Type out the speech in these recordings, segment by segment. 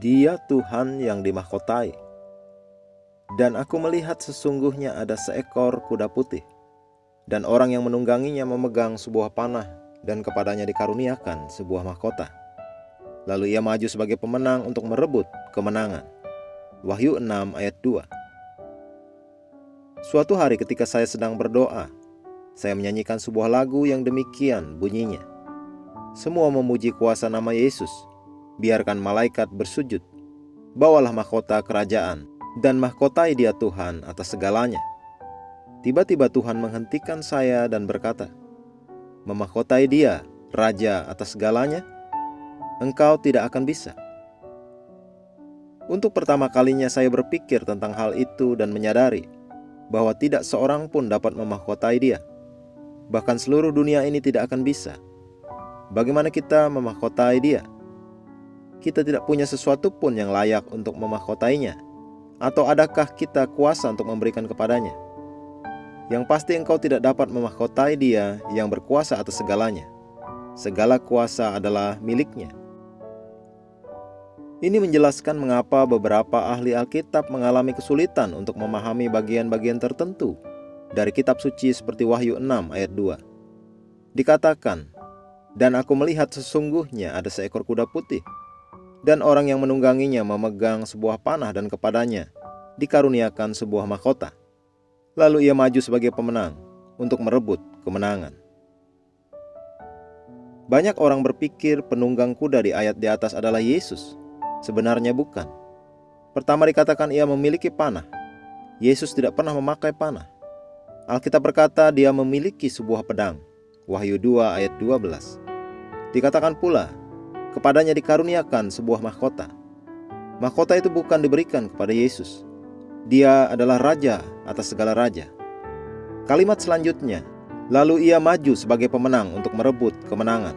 Dia Tuhan yang dimahkotai. Dan aku melihat sesungguhnya ada seekor kuda putih, dan orang yang menungganginya memegang sebuah panah, dan kepadanya dikaruniakan sebuah mahkota. Lalu ia maju sebagai pemenang untuk merebut kemenangan. Wahyu 6 ayat 2. Suatu hari ketika saya sedang berdoa, saya menyanyikan sebuah lagu yang demikian bunyinya. Semua memuji kuasa nama Yesus. Biarkan malaikat bersujud. Bawalah mahkota kerajaan dan mahkotai Dia Tuhan atas segalanya. Tiba-tiba Tuhan menghentikan saya dan berkata, memahkotai Dia, Raja atas segalanya, engkau tidak akan bisa. Untuk pertama kalinya saya berpikir tentang hal itu dan menyadari bahwa tidak seorang pun dapat memahkotai Dia. Bahkan seluruh dunia ini tidak akan bisa. Bagaimana kita memahkotai Dia? Kita tidak punya sesuatu pun yang layak untuk memahkotainya. Atau adakah kita kuasa untuk memberikan kepadanya? Yang pasti engkau tidak dapat memahkotai Dia yang berkuasa atas segalanya. Segala kuasa adalah miliknya. Ini menjelaskan mengapa beberapa ahli Alkitab mengalami kesulitan untuk memahami bagian-bagian tertentu dari kitab suci seperti Wahyu 6 ayat 2. Dikatakan, dan aku melihat sesungguhnya ada seekor kuda putih, dan orang yang menungganginya memegang sebuah panah dan kepadanya dikaruniakan sebuah mahkota. Lalu ia maju sebagai pemenang untuk merebut kemenangan. Banyak orang berpikir penunggang kuda di ayat di atas adalah Yesus. Sebenarnya bukan. Pertama dikatakan ia memiliki panah. Yesus tidak pernah memakai panah. Alkitab berkata dia memiliki sebuah pedang. Wahyu 2 ayat 12. Dikatakan pula, kepadanya dikaruniakan sebuah mahkota. Mahkota itu bukan diberikan kepada Yesus. Dia adalah raja atas segala raja. Kalimat selanjutnya, lalu ia maju sebagai pemenang untuk merebut kemenangan.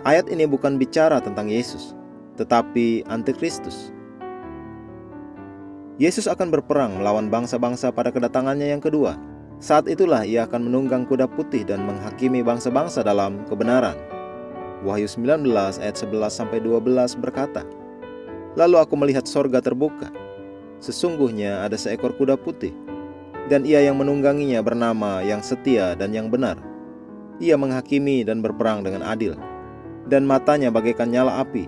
Ayat ini bukan bicara tentang Yesus, tetapi Antikristus. Yesus akan berperang melawan bangsa-bangsa pada kedatangannya yang kedua. Saat itulah ia akan menunggang kuda putih dan menghakimi bangsa-bangsa dalam kebenaran. Wahyu 19 ayat 11-12 berkata, lalu aku melihat sorga terbuka. Sesungguhnya ada seekor kuda putih, dan ia yang menungganginya bernama yang setia dan yang benar. Ia menghakimi dan berperang dengan adil, dan matanya bagaikan nyala api,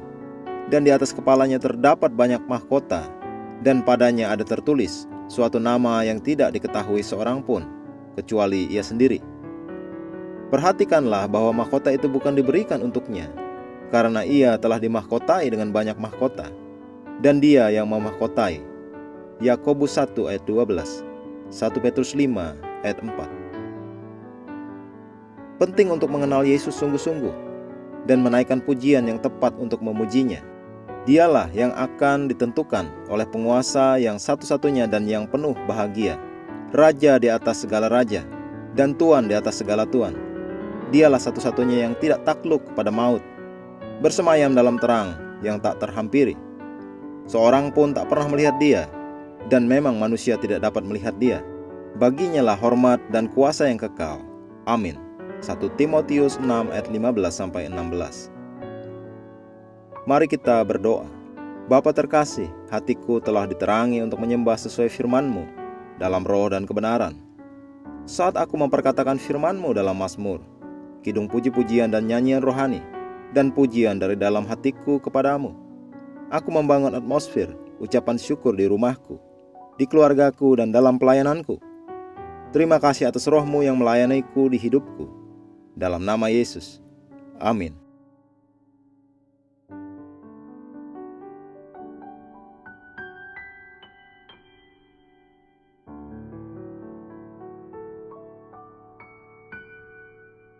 dan di atas kepalanya terdapat banyak mahkota, dan padanya ada tertulis suatu nama yang tidak diketahui seorang pun, kecuali ia sendiri. Perhatikanlah bahwa mahkota itu bukan diberikan untuknya, karena ia telah dimahkotai dengan banyak mahkota, dan dia yang memahkotai. Yakobus 1 ayat 12, 1 Petrus 5 ayat 4. Penting untuk mengenal Yesus sungguh-sungguh, dan menaikkan pujian yang tepat untuk memujinya. Dialah yang akan ditentukan oleh penguasa yang satu-satunya dan yang penuh bahagia, Raja di atas segala raja, dan Tuan di atas segala tuan. Dialah satu-satunya yang tidak takluk kepada maut, bersemayam dalam terang yang tak terhampiri. Seorang pun tak pernah melihat Dia, dan memang manusia tidak dapat melihat Dia. Baginya lah hormat dan kuasa yang kekal. Amin. 1 Timotius 6 ayat 15-16. Mari kita berdoa. Bapa terkasih, hatiku telah diterangi untuk menyembah sesuai firman-Mu dalam roh dan kebenaran. Saat aku memperkatakan firman-Mu dalam Mazmur, kidung puji-pujian dan nyanyian rohani, dan pujian dari dalam hatiku kepadamu, aku membangun atmosfer ucapan syukur di rumahku, di keluargaku, dan dalam pelayananku. Terima kasih atas roh-Mu yang melayaniku di hidupku. Dalam nama Yesus. Amin.